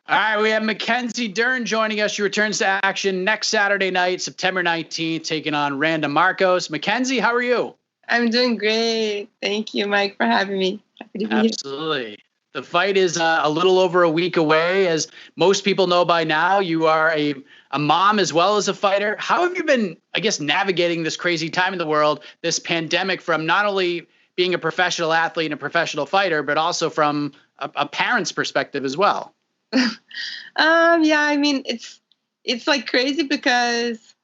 All right, we have Mackenzie Dern joining us. She returns to action next Saturday night, September 19th, taking on Randa Markos. Mackenzie, how are you? I'm doing great. Thank you, Mike, for having me. Happy to be here. Absolutely. The fight is a little over a week away. As most people know by now, you are a mom as well as a fighter. How have you been, I guess, navigating this crazy time in the world, this pandemic, from not only being a professional athlete and a professional fighter, but also from a parent's perspective as well? Yeah, I mean, it's like crazy because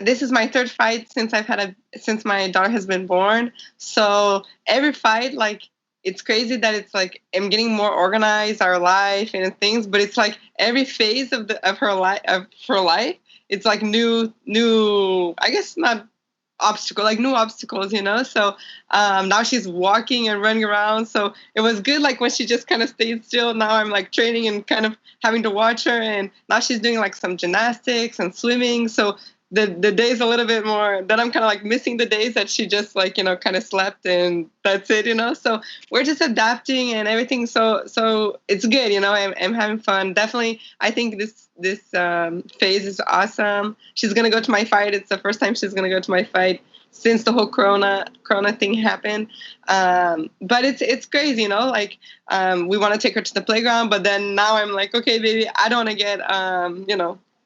this is my third fight since my daughter has been born. So every fight, like, it's crazy that it's like I'm getting more organized, our life and things, but it's like every phase of her life, it's like new, I guess not new obstacles, So now she's walking and running around. So it was good, like when she just kind of stayed still. Now I'm like training and kind of having to watch her, and now she's doing like some gymnastics and swimming. So the days a little bit more, then I'm kind of like missing the days that she just like, kind of slept and that's it, So we're just adapting and everything. So it's good, I'm having fun. Definitely, I think this phase is awesome. She's going to go to my fight. It's the first time she's going to go to my fight since the whole corona thing happened. But it's crazy, like we want to take her to the playground, but then now I'm like, okay, baby, I don't want to get,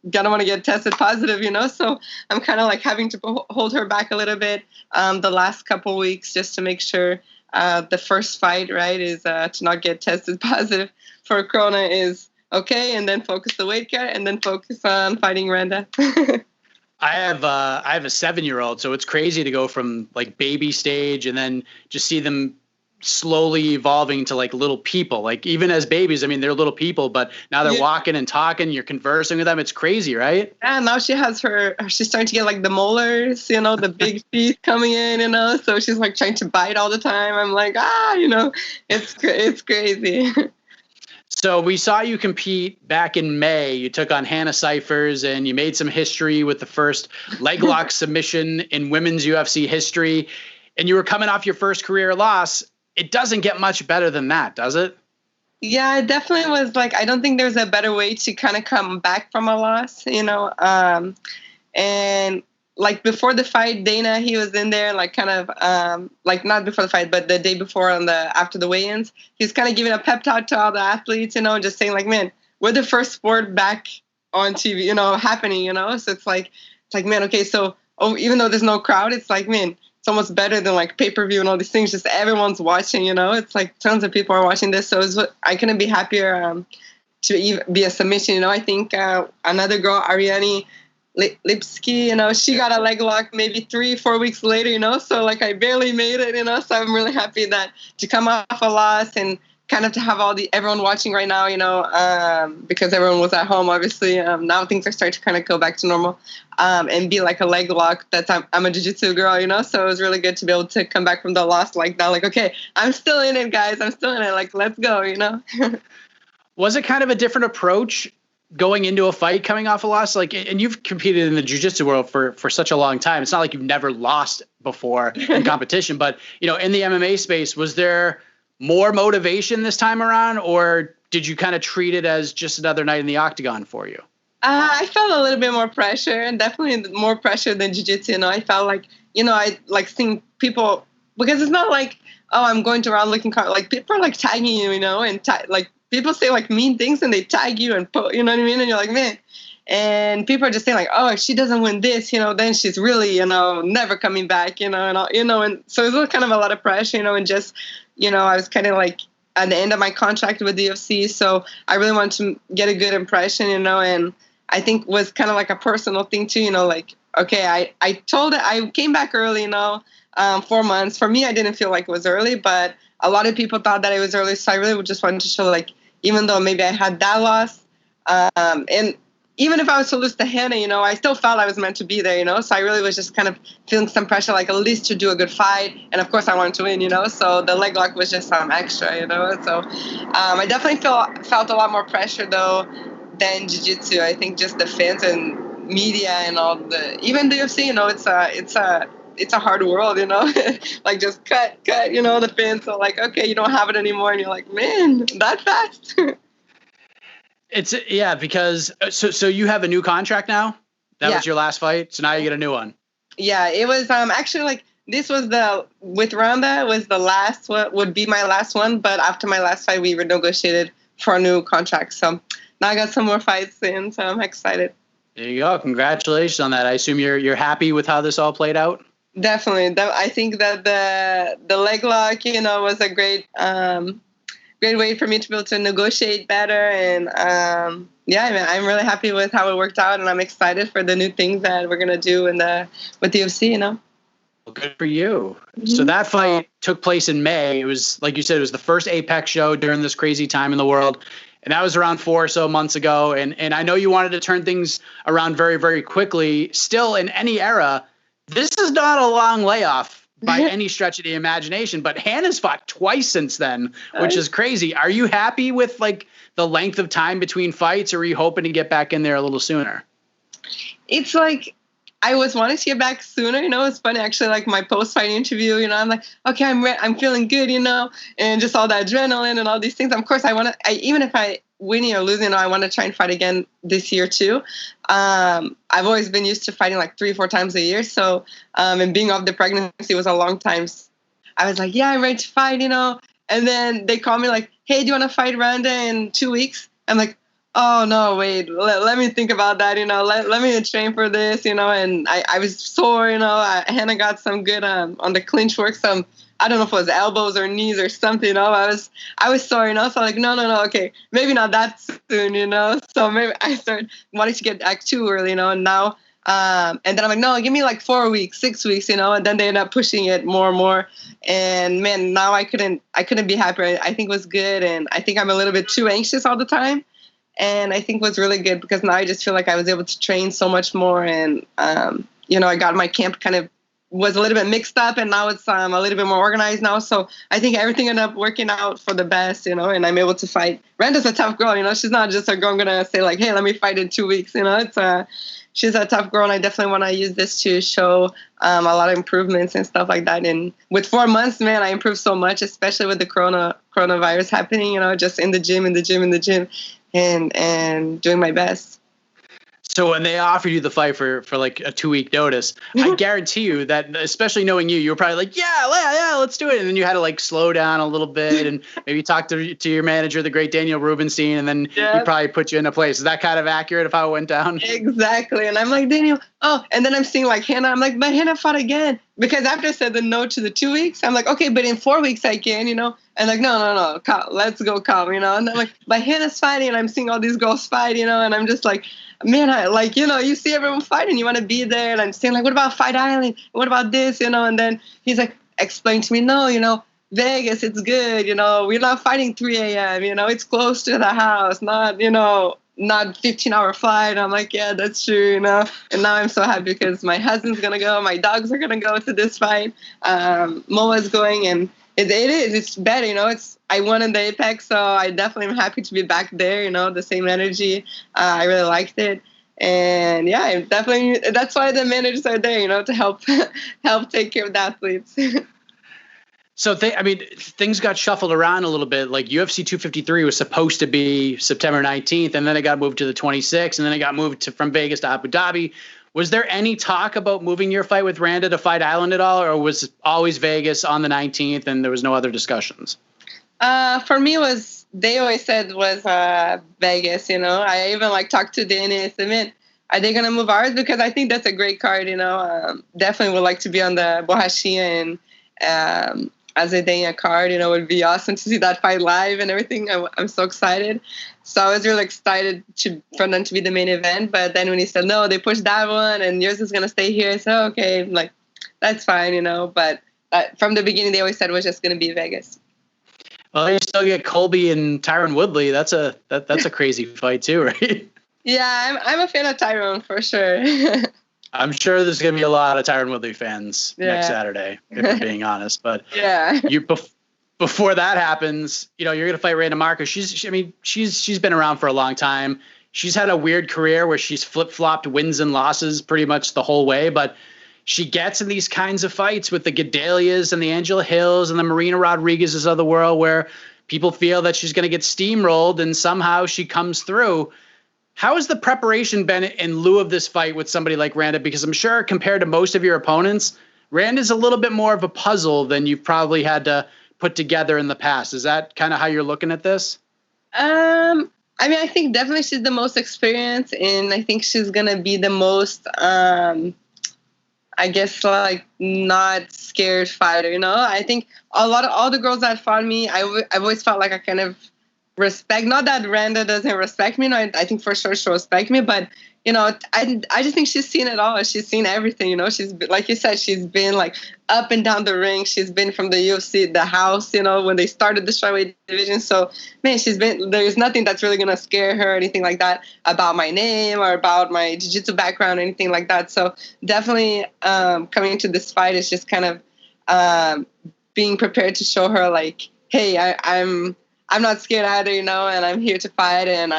don't want to get tested positive, So I'm kind of like having to hold her back a little bit the last couple weeks just to make sure the first fight, right, is to not get tested positive for corona is okay, and then focus the weight cut, and then focus on fighting Randa. I have a 7-year-old, so it's crazy to go from like baby stage and then just see them slowly evolving to like little people. Like even as babies, I mean, they're little people, but now they're walking and talking, you're conversing with them. It's crazy, right? Yeah, now she's starting to get like the molars, the big teeth coming in, so she's like trying to bite all the time. I'm like, it's crazy. So we saw you compete back in May. You took on Hannah Cyphers and you made some history with the first leg lock submission in women's UFC history. And you were coming off your first career loss. It doesn't get much better than that, does it? Yeah, it definitely was like, I don't think there's a better way to kind of come back from a loss, and like before the fight, Dana, he was in there, like kind of like not before the fight, but the day before after the weigh-ins, he was kind of giving a pep talk to all the athletes, and just saying like, man, we're the first sport back on TV, happening, So it's like, man, okay, so even though there's no crowd, it's like, man, it's almost better than like pay-per-view and all these things. Just everyone's watching, It's like tons of people are watching this. So I couldn't be happier to even be a submission. I think another girl, Ariane Lipsky, she got a leg lock maybe 3-4 weeks later, So like I barely made it, So I'm really happy that to come off a loss and kind of to have everyone watching right now, because everyone was at home, obviously. Now things are starting to kind of go back to normal, and be like a leg lock. I'm a jiu-jitsu girl, So it was really good to be able to come back from the loss like that. Like, okay, I'm still in it, guys. I'm still in it. Like, let's go, Was it kind of a different approach going into a fight coming off a loss? Like, and you've competed in the jiu-jitsu world for such a long time. It's not like you've never lost before in competition, but, in the MMA space, was there more motivation this time around, or did you kind of treat it as just another night in the octagon for you? I felt a little bit more pressure, and definitely more pressure than jiu-jitsu. I felt like, I like seeing people, because it's not like, oh, I'm going around looking like people are like tagging you, and like people say like mean things and they tag you and you know what I mean? And you're like, man. And people are just saying like, oh, if she doesn't win this, then she's really, never coming back, and so it was kind of a lot of pressure, and just, I was kind of like at the end of my contract with the UFC, so I really wanted to get a good impression, and I think was kind of like a personal thing too, like, okay, I came back early, 4 months. For me, I didn't feel like it was early, but a lot of people thought that it was early, so I really just wanted to show like, even though maybe I had that loss, and even if I was to lose to Hannah, I still felt I was meant to be there, so I really was just kind of feeling some pressure, like at least to do a good fight. And of course I wanted to win, so the leg lock was just some extra, so I definitely felt a lot more pressure though than jiu-jitsu. I think just the fans and media and even the UFC, it's a hard world, like just cut, the fans are like, okay, you don't have it anymore. And you're like, man, that fast. It's yeah, because so you have a new contract now? That was your last fight, so now you get a new one. Yeah, it was actually like this was with Randa was the last what would be my last one, but after my last fight we renegotiated for a new contract. So now I got some more fights in, so I'm excited. There you go. Congratulations on that. I assume you're happy with how this all played out? Definitely. I think that the leg lock, was a great great way for me to be able to negotiate better. And yeah, I mean, I'm really happy with how it worked out, and I'm excited for the new things that we're gonna do with the UFC. Well, good for you. Mm-hmm. So that fight took place in May. It was, like you said, it was the first Apex show during this crazy time in the world. And that was around 4 or so months ago. And I know you wanted to turn things around very, very quickly. Still, in any era, this is not a long layoff by any stretch of the imagination. But Hannah's fought twice since then, which is crazy. Are you happy with like the length of time between fights, or are you hoping to get back in there a little sooner? It's like I was wanting to get back sooner. It's funny actually. Like my post-fight interview, I'm like, okay, I'm feeling good, and just all that adrenaline and all these things. Of course, even if I winning or losing, I want to try and fight again this year too. I've always been used to fighting like 3 or 4 times a year. So, and being off the pregnancy was a long time. So I was like, yeah, I'm ready to fight, And then they called me like, hey, do you want to fight Randa in 2 weeks? I'm like, oh no, wait, let me think about that, let me train for this, and I was sore, Hannah got some good on the clinch work, some, I don't know if it was elbows or knees or something, I was sore, so I'm like, no, okay, maybe not that soon, so maybe I started wanting to get back too early, and now, and then I'm like, no, give me like 4 weeks, 6 weeks, and then they end up pushing it more and more, and man, now I couldn't be happier. I think it was good, and I think I'm a little bit too anxious all the time. And I think was really good because now I just feel like I was able to train so much more. And, I got my camp kind of was a little bit mixed up, and now it's a little bit more organized now. So I think everything ended up working out for the best, and I'm able to fight. Randa's a tough girl, she's not just a girl I'm going to say like, hey, let me fight in 2 weeks. She's a tough girl, and I definitely want to use this to show a lot of improvements and stuff like that. And with 4 months, man, I improved so much, especially with the coronavirus happening, just in the gym, and doing my best. So when they offered you the fight for like a 2-week notice, I guarantee you that, especially knowing you were probably like, yeah, let's do it. And then you had to like slow down a little bit and maybe talk to your manager, the great Daniel Rubenstein, and then he probably put you in a place. Is that kind of accurate of how it went down? Exactly. And I'm like, Daniel, and then I'm seeing like Hannah. I'm like, but Hannah fought again. Because after I said the no to the 2 weeks, I'm like, okay, but in 4 weeks I can, And like, no, let's go calm, And I'm like, but Hannah's fighting, and I'm seeing all these girls fight, And I'm just like, man, I like, you see everyone fighting, you want to be there. And I'm saying like, what about Fight Island? What about this? And then he's like, explain to me, no, Vegas, it's good. We're not fighting 3 a.m. It's close to the house, not 15-hour flight. I'm like, yeah, that's true, And now I'm so happy because my husband's going to go. My dogs are going to go to this fight. Moa's going, and it's better, I won in the Apex, so I definitely am happy to be back there, the same energy. I really liked it. And yeah, I'm definitely, that's why the managers are there, to help take care of the athletes. So things got shuffled around a little bit. Like UFC 253 was supposed to be September 19th, and then it got moved to the 26th, and then it got moved from Vegas to Abu Dhabi. Was there any talk about moving your fight with Randa to Fight Island at all, or was it always Vegas on the 19th and there was no other discussions? For me, they always said was Vegas. I even talked to Danny and said, man, are they gonna move ours? Because I think that's a great card. Definitely would like to be on the Borrachinha and Azedinha card. It would be awesome to see that fight live and everything. I'm so excited. So I was really excited for them to be the main event. But then when he said, no, they pushed that one and yours is going to stay here. So, okay, like, that's fine, But from the beginning, they always said it was just going to be Vegas. Well, you still get Colby and Tyron Woodley. That's a crazy fight too, right? Yeah, I'm a fan of Tyron for sure. I'm sure there's going to be a lot of Tyron Woodley fans next Saturday, if we're being honest. But yeah, before that happens, you're going to fight Randa Markos. She's been around for a long time. She's had a weird career where she's flip-flopped wins and losses pretty much the whole way. But she gets in these kinds of fights with the Gedalias and the Angela Hills and the Marina Rodriguez's of the world where people feel that she's going to get steamrolled, and somehow she comes through. How has the preparation been in lieu of this fight with somebody like Randa? Because I'm sure compared to most of your opponents, Randa's a little bit more of a puzzle than you've probably had to put together in the past. Is that kind of how you're looking at this? I mean, I think definitely she's the most experienced, and I think she's going to be the most, I guess, like, not scared fighter, you know? I think all the girls that fought me, I've always felt like I kind of respect, not that Randa doesn't respect me, no, I think for sure she'll respect me, but, you know, I just think she's seen it all. She's seen everything, you know? She's been, like you said, she's been, like, up and down the ring. She's been from the UFC, the house, you know, when they started the Strawweight division. So, man, there's nothing that's really going to scare her or anything like that about my name or about my jiu-jitsu background or anything like that. So definitely coming into this fight is just kind of being prepared to show her, like, hey, I'm not scared either, you know, and I'm here to fight. And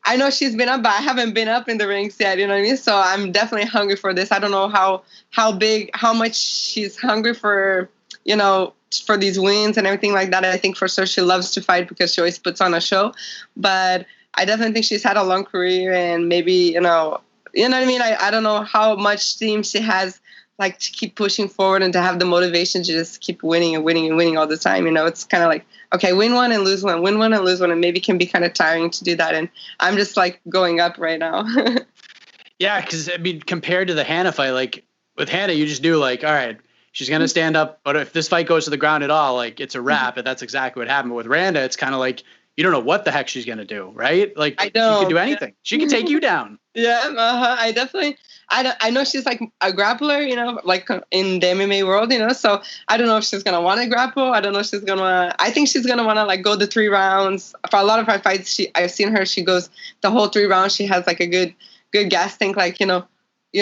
I know she's been up, but I haven't been up in the rings yet, you know what I mean? So I'm definitely hungry for this. I don't know how much she's hungry for, you know, for these wins and everything like that. I think for sure she loves to fight because she always puts on a show. But I definitely think she's had a long career, and maybe, you know what I mean? I don't know how much steam she has, like, to keep pushing forward and to have the motivation to just keep winning and winning and winning all the time. You know, it's kind of like, okay, win one and lose one, win one and lose one, and maybe it can be kind of tiring to do that. And I'm just, like, going up right now. Yeah, because, I mean, compared to the Hannah fight, like, with Hannah, you just knew, like, all right, she's going to stand up, but if this fight goes to the ground at all, like, it's a wrap, and that's exactly what happened. But with Randa, it's kind of like, you don't know what the heck she's going to do, right? Like, she can do anything. She can take you down. Yeah, I know she's, like, a grappler, you know, like, in the MMA world, you know, so I don't know if she's going to want to grapple. I don't know if she's going to, I think she's going to want to, like, go the 3 rounds. For a lot of her fights, I've seen her, she goes the whole 3 rounds. She has, like, a good gas tank, like, you know,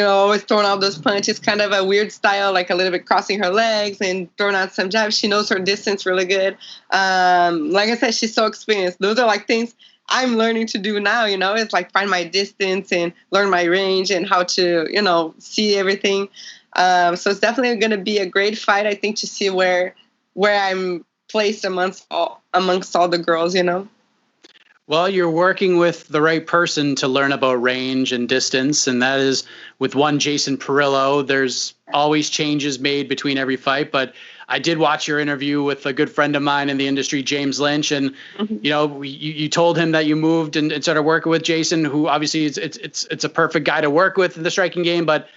always throwing out those punches, kind of a weird style, like a little bit crossing her legs and throwing out some jabs. She knows her distance really good. Like I said, she's so experienced. Those are, like, things I'm learning to do now, you know. It's like find my distance and learn my range and how to, you know, see everything. So it's definitely going to be a great fight, I think, to see where I'm placed amongst all the girls, you know. Well, you're working with the right person to learn about range and distance, and that is with one Jason Perillo. There's always changes made between every fight, but I did watch your interview with a good friend of mine in the industry, James Lynch, and you know, you told him that you moved and started working with Jason, who obviously it's a perfect guy to work with in the striking game. But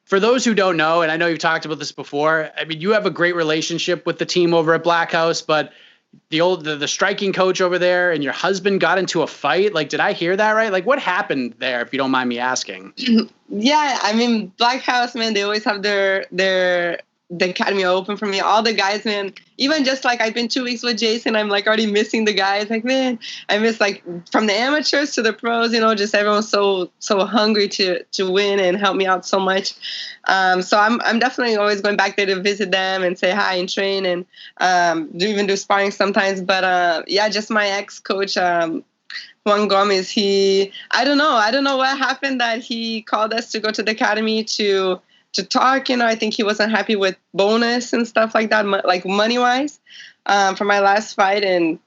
for those who don't know, and I know you've talked about this before, I mean, you have a great relationship with the team over at Black House, but the striking coach over there and your husband got into a fight. Like, did I hear that right? Like, what happened there, if you don't mind me asking? Yeah, I mean, Black House, man, they always have the academy open for me. All the guys, man, even just like I've been 2 weeks with Jason, I'm like already missing the guys. Like, man, I miss, like, from the amateurs to the pros, you know, just everyone's so hungry to win and help me out so much. So I'm definitely always going back there to visit them and say hi and train and do sparring sometimes. But yeah, just my ex-coach, Juan Gomez, I don't know what happened that he called us to go to the academy to talk. You know, I think he wasn't happy with bonus and stuff like that, like money-wise, for my last fight. And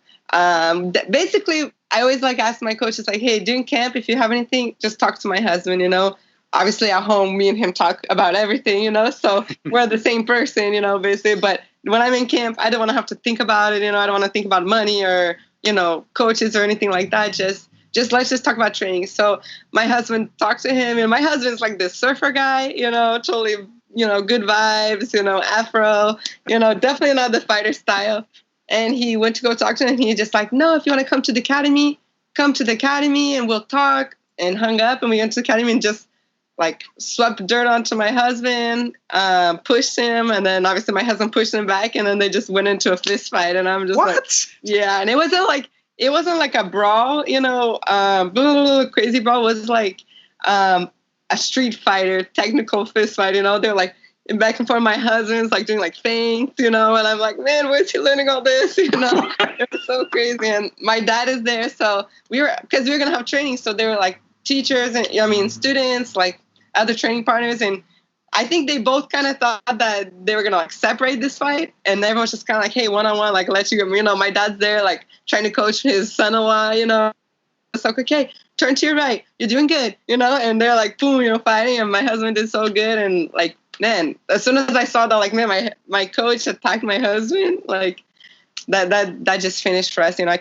basically, I always, like, ask my coaches, like, hey, during camp, if you have anything, just talk to my husband, you know. Obviously, at home, me and him talk about everything, you know, so we're the same person, you know, basically. But when I'm in camp, I don't want to have to think about it, you know. I don't want to think about money or, you know, coaches or anything like that. Just let's just talk about training. So my husband talked to him, and my husband's like this surfer guy, you know, totally, you know, good vibes, you know, afro, you know, definitely not the fighter style. And he went to go talk to him, and he's just like, no, if you want to come to the academy, come to the academy and we'll talk, and hung up. And we went to the academy and just, like, swept dirt onto my husband, pushed him, and then obviously my husband pushed him back, and then they just went into a fist fight. And I'm just what? Like, yeah. And it wasn't like a brawl, you know, crazy brawl. It was like a street fighter, technical fist fight, you know. They're like back and forth. My husband's like doing like feints, you know, and I'm like, man, where's he learning all this? You know, it was so crazy. And my dad is there, so because we were gonna have training, so they were like teachers and students, like other training partners, and I think they both kind of thought that they were gonna like separate this fight, and everyone's just kind of like, hey, 1-on-1, like let you know, my dad's there like trying to coach his son-in-law, you know. It's like, okay, turn to your right, you're doing good, you know, and they're like, boom, you know, fighting, and my husband did so good, and like, man, as soon as I saw that, like, man, my coach attacked my husband, like that just finished for us, you know.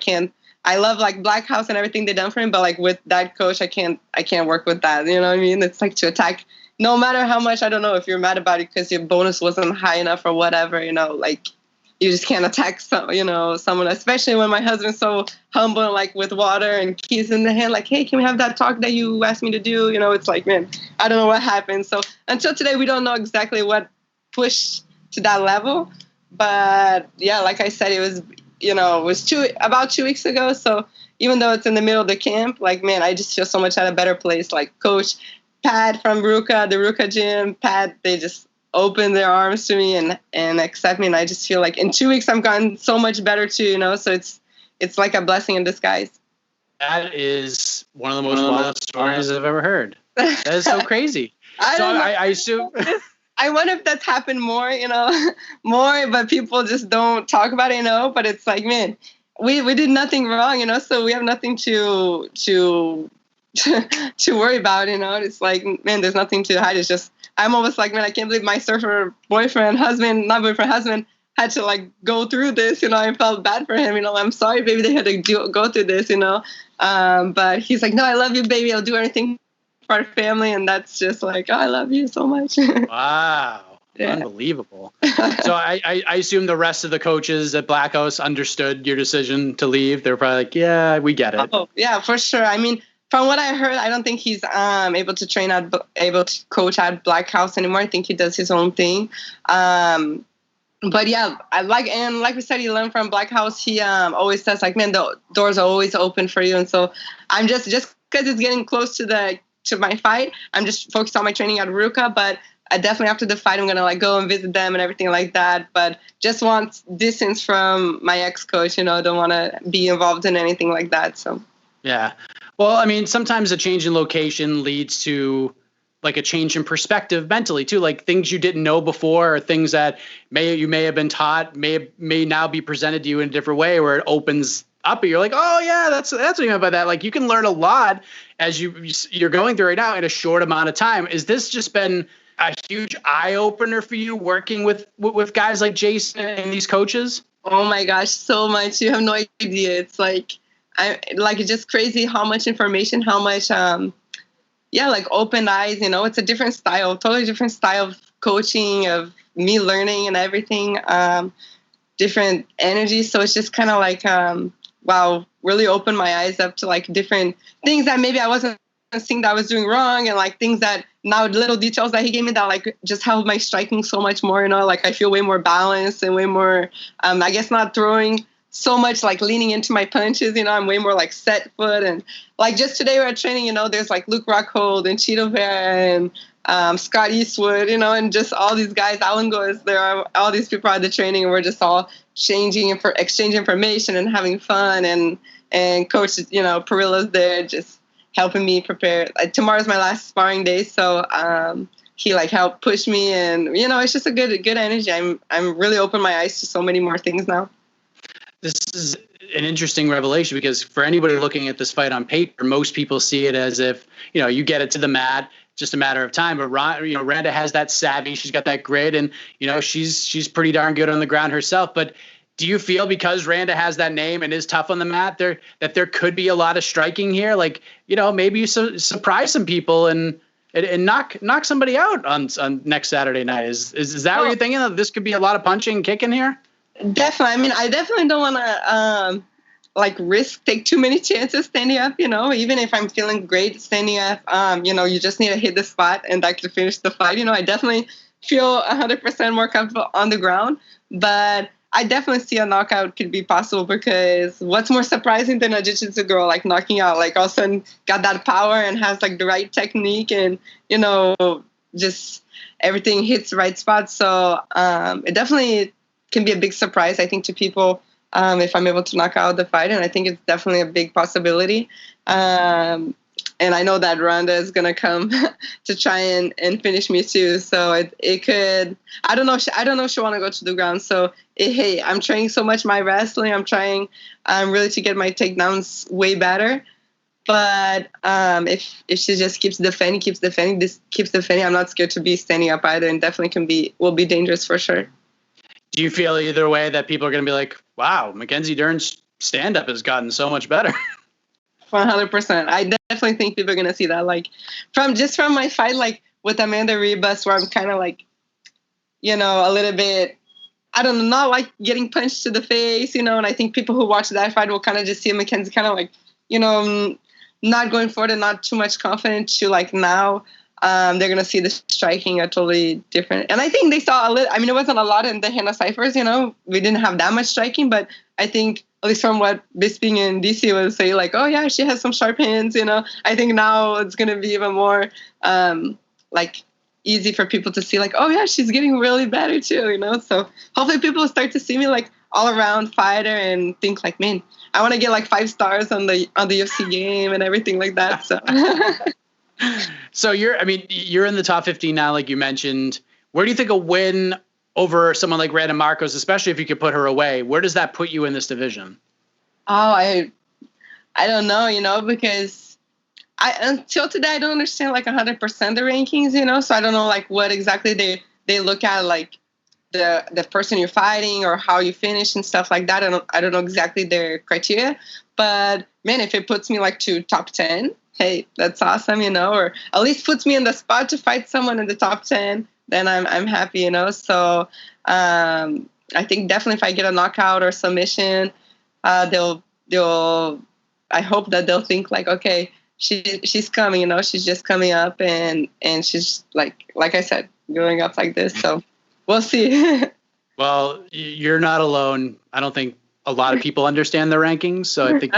I love like Black House and everything they done for him, but like with that coach, I can't work with that, you know what I mean? It's like to attack, no matter how much, I don't know if you're mad about it because your bonus wasn't high enough or whatever, you know, like you just can't attack someone, especially when my husband's so humble and like with water and keys in the hand, like, hey, can we have that talk that you asked me to do? You know, it's like, man, I don't know what happened. So until today, we don't know exactly what pushed to that level. But yeah, like I said, it was, you know, it was about 2 weeks ago. So even though it's in the middle of the camp, like, man, I just feel so much at a better place. Like Coach Pat from the Ruka gym, Pat, they just opened their arms to me and accept me, and I just feel like in 2 weeks I've gotten so much better too, you know. So it's like a blessing in disguise. That is one of the most wild stories I've ever heard. That is so crazy. I assume. I wonder if that's happened more, you know, but people just don't talk about it, you know. But it's like, man, we did nothing wrong, you know, so we have nothing to worry about, you know. It's like, man, there's nothing to hide. It's just, I'm almost like, man, I can't believe my surfer husband had to like go through this, you know. I felt bad for him, you know. I'm sorry, baby, they had to go through this, you know. But he's like, no, I love you, baby. I'll do anything for our family. And that's just like, oh, I love you so much. Wow. Yeah. Unbelievable. So I assume the rest of the coaches at Black House understood your decision to leave. They're probably like, yeah, we get it. Oh, yeah, for sure. I mean, from what I heard, I don't think he's able to coach at Black House anymore. I think he does his own thing. But yeah, like we said, he learned from Black House. He always says like, man, the doors are always open for you. And so I'm just because it's getting close to my fight, I'm just focused on my training at Ruka. But I definitely after the fight, I'm gonna like go and visit them and everything like that. But just want distance from my ex-coach. You know, don't want to be involved in anything like that. So yeah. Well, I mean, sometimes a change in location leads to like a change in perspective mentally too, like things you didn't know before or things that you may have been taught may now be presented to you in a different way where it opens up and you're like, oh yeah, that's what you meant by that. Like you can learn a lot as you're going through right now in a short amount of time. Is this just been a huge eye opener for you working with guys like Jason and these coaches? Oh my gosh, so much. You have no idea. It's like, it's just crazy how much information, how much, like open eyes, you know. It's a different style, totally different style of coaching, of me learning and everything, different energy. So it's just kind of like, wow, really opened my eyes up to like different things that maybe I wasn't seeing that I was doing wrong, and like things that now little details that he gave me that like just helped my striking so much more, you know. Like I feel way more balanced and way more, I guess not throwing so much, like leaning into my punches, you know. I'm way more like set foot, and like just today we're at training, you know, there's like Luke Rockhold and Cheeto Bear and Scott Eastwood, you know, and just all these guys, Alan Goes, there are all these people at the training, and we're just all exchanging information and having fun, and Coach, you know, Perilla's there just helping me prepare. Like, tomorrow's my last sparring day, so he like helped push me, and you know, it's just a good energy. I'm really opened my eyes to so many more things now. This is an interesting revelation because for anybody looking at this fight on paper, most people see it as if, you know, you get it to the mat, just a matter of time. But Randa has that savvy, she's got that grit, and you know, she's pretty darn good on the ground herself. But do you feel because Randa has that name and is tough on the mat that there could be a lot of striking here? Like, you know, maybe you surprise some people and knock somebody out on next Saturday night. Is that what you're thinking? That this could be a lot of punching and kicking here? Definitely. I mean, I definitely don't want to take too many chances standing up, you know. Even if I'm feeling great standing up, you know, you just need to hit the spot and like to finish the fight. You know, I definitely feel 100% more comfortable on the ground, but I definitely see a knockout could be possible, because what's more surprising than a jiu-jitsu girl like knocking out, like all of a sudden got that power and has like the right technique, and you know, just everything hits the right spot. So it definitely can be a big surprise, I think, to people if I'm able to knock out the fight, and I think it's definitely a big possibility. I know that Randa is gonna come to try and finish me too. So it could. I don't know. I don't know if she want to go to the ground. So hey, I'm training so much my wrestling. I'm trying really to get my takedowns way better. But if she just keeps defending, I'm not scared to be standing up either, and definitely will be dangerous for sure. Do you feel either way that people are going to be like, wow, Mackenzie Dern's stand-up has gotten so much better? 100%. I definitely think people are going to see that. Like, from my fight, like, with Amanda Ribas, where I'm kind of like, you know, a little bit, I don't know, not like getting punched to the face, you know, and I think people who watch that fight will kind of just see Mackenzie kind of like, you know, not going forward and not too much confident to like now. They're going to see the striking a totally different. And I think they saw a little, I mean, it wasn't a lot in the Hannah Cyphers, you know, we didn't have that much striking, but I think, at least from what Bisping and DC would say, like, oh yeah, she has some sharp hands, you know. I think now it's going to be even more, like, easy for people to see, like, oh yeah, she's getting really better too, you know. So hopefully people will start to see me like all around fighter and think like, man, I want to get like 5 stars on the UFC game and everything like that. So. So you're in the top 15 now, like you mentioned. Where do you think a win over someone like Randa Markos, especially if you could put her away, where does that put you in this division? Oh, I don't know, you know, because until today I don't understand like 100% the rankings, you know, so I don't know like what exactly they look at, like the person you're fighting or how you finish and stuff like that. I don't know exactly their criteria, but man, if it puts me like to top 10, hey, that's awesome, you know, or at least puts me in the spot to fight someone in the top 10, then I'm happy, you know. So I think definitely if I get a knockout or submission, they'll I hope that they'll think like, okay, she's coming, you know, she's just coming up and she's like I said, growing up like this. So we'll see. Well, you're not alone. I don't think a lot of people understand the rankings, so I think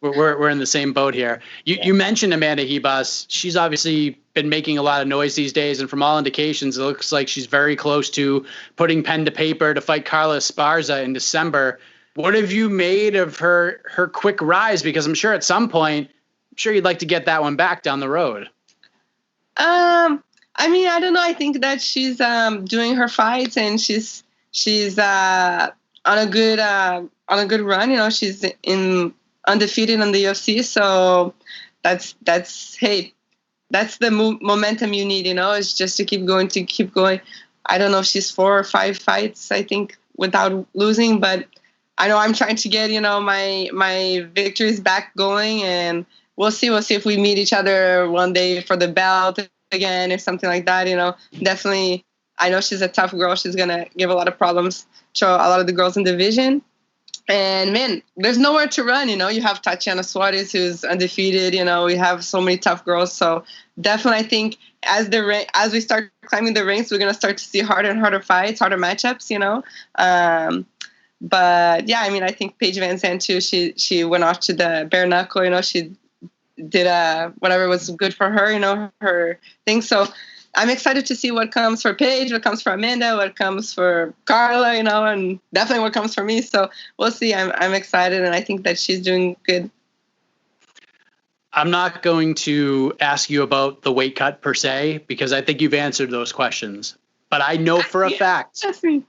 we're in the same boat here. You mentioned Amanda Ribas. She's obviously been making a lot of noise these days, and from all indications, it looks like she's very close to putting pen to paper to fight Carla Esparza in December. What have you made of her quick rise? Because I'm sure at some point, you'd like to get that one back down the road. I mean, I don't know. I think that she's doing her fights and she's on a good run. You know, she's undefeated in the UFC. So that's the momentum you need. You know, is just to keep going. I don't know if she's 4 or 5 fights, I think, without losing, but I know I'm trying to get, you know, my victories back going, and we'll see if we meet each other one day for the belt again or something like that. You know, definitely, I know she's a tough girl. She's gonna give a lot of problems to a lot of the girls in the division. And man, there's nowhere to run. You know, you have Tatiana Suarez, who's undefeated. You know, we have so many tough girls. So definitely, I think as we start climbing the ranks, we're gonna start to see harder and harder fights, harder matchups. You know. But yeah, I mean, I think Paige Van Zandt too. She went off to the bare knuckle. You know, she did whatever was good for her. You know, her thing. So I'm excited to see what comes for Paige, what comes for Amanda, what comes for Carla. You know, and definitely what comes for me. So we'll see. I'm excited, and I think that she's doing good. I'm not going to ask you about the weight cut per se, because I think you've answered those questions. But I know for a fact. That's me.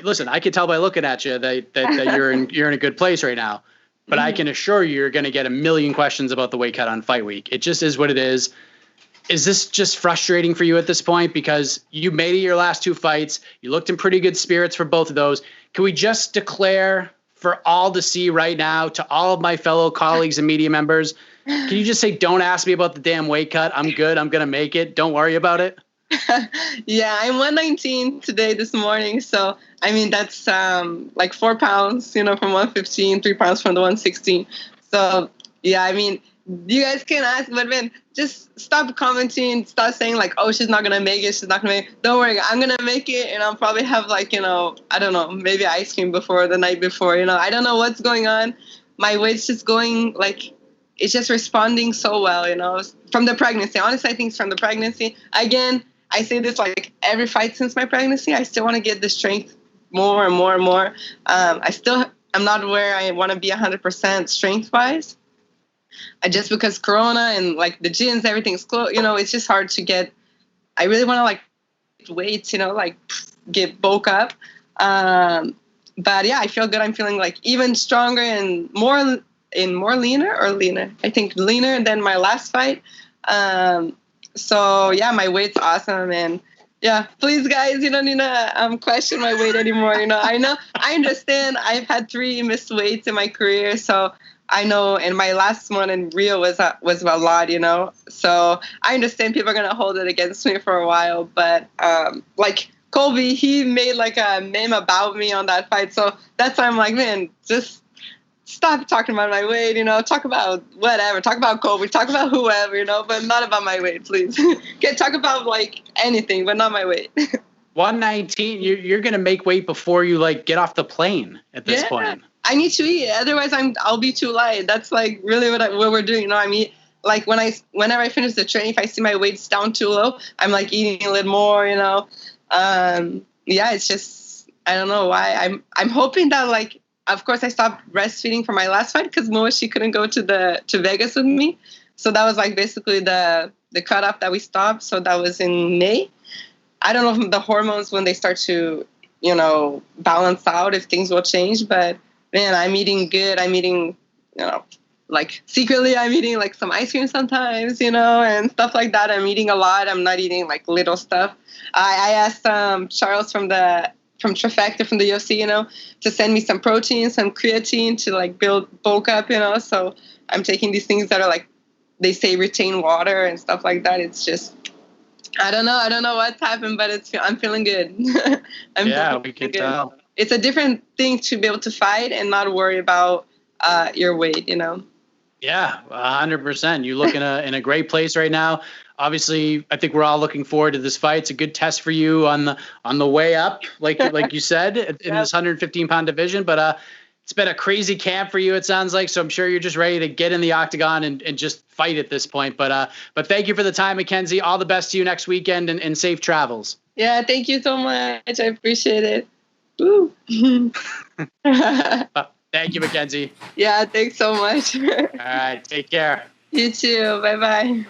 Listen, I can tell by looking at you that you're in a good place right now. But I can assure you're going to get a million questions about the weight cut on fight week. It just is what it is. Is this just frustrating for you at this point? Because you made it your last 2 fights. You looked in pretty good spirits for both of those. Can we just declare for all to see right now, to all of my fellow colleagues and media members, can you just say, don't ask me about the damn weight cut. I'm good. I'm going to make it. Don't worry about it. Yeah, I'm 119 today, this morning. So, I mean, that's like 4 pounds, you know, from 115, 3 pounds from the 116. So, yeah, I mean, you guys can ask, but man, just stop commenting, stop saying like, oh, she's not going to make it. She's not going to make it. Don't worry, I'm going to make it. And I'll probably have like, you know, I don't know, maybe ice cream before the night before, you know, I don't know what's going on. My weight's just going like, it's just responding so well, you know, from the pregnancy. Honestly, I think it's from the pregnancy. Again, I say this like every fight since my pregnancy. I still want to get the strength more and more and more. I'm not where I want to be 100% strength wise, just because Corona and like the gyms, everything's closed, you know, it's just hard to get. I really want to like weights, you know, like get bulk up. But yeah, I feel good. I'm feeling like even stronger and more leaner. I think leaner than my last fight. So yeah, my weight's awesome. And yeah, please guys, you don't need to question my weight anymore. You know, I understand. I've had 3 missed weights in my career. So I know, and my last one in Rio was a lot, you know. So I understand people are going to hold it against me for a while. But like Colby, he made like a meme about me on that fight. So that's why I'm like, man, just stop talking about my weight, you know, talk about whatever, talk about Colby, talk about whoever, you know, but not about my weight, please. Talk about like anything, but not my weight. 119, you're going to make weight before you like get off the plane at this point. I need to eat. Otherwise I'll be too light. That's like really what we're doing. You know, I mean, like whenever I finish the training, if I see my weight's down too low, I'm like eating a little more, you know. Yeah, it's just, I don't know why. I'm hoping that like, of course I stopped breastfeeding for my last fight because Moa, she couldn't go to Vegas with me. So that was like basically the cutoff that we stopped. So that was in May. I don't know if the hormones, when they start to, you know, balance out, if things will change, but man, I'm eating good. I'm eating, you know, like secretly I'm eating like some ice cream sometimes, you know, and stuff like that. I'm eating a lot. I'm not eating like little stuff. I asked Charles from Trifecta from the UFC, you know, to send me some protein, some creatine to like bulk up, you know. So I'm taking these things that are like, they say retain water and stuff like that. It's just, I don't know what's happened, but I'm feeling good. We can tell. It's a different thing to be able to fight and not worry about your weight, you know. Yeah, 100%. You look in a great place right now. Obviously, I think we're all looking forward to this fight. It's a good test for you on the way up, like you said, in this 115-pound division. But it's been a crazy camp for you, it sounds like. So I'm sure you're just ready to get in the octagon and just fight at this point. But thank you for the time, Mackenzie. All the best to you next weekend and safe travels. Yeah, thank you so much. I appreciate it. Woo. Thank you, Mackenzie. Yeah, thanks so much. All right, take care. You too. Bye-bye.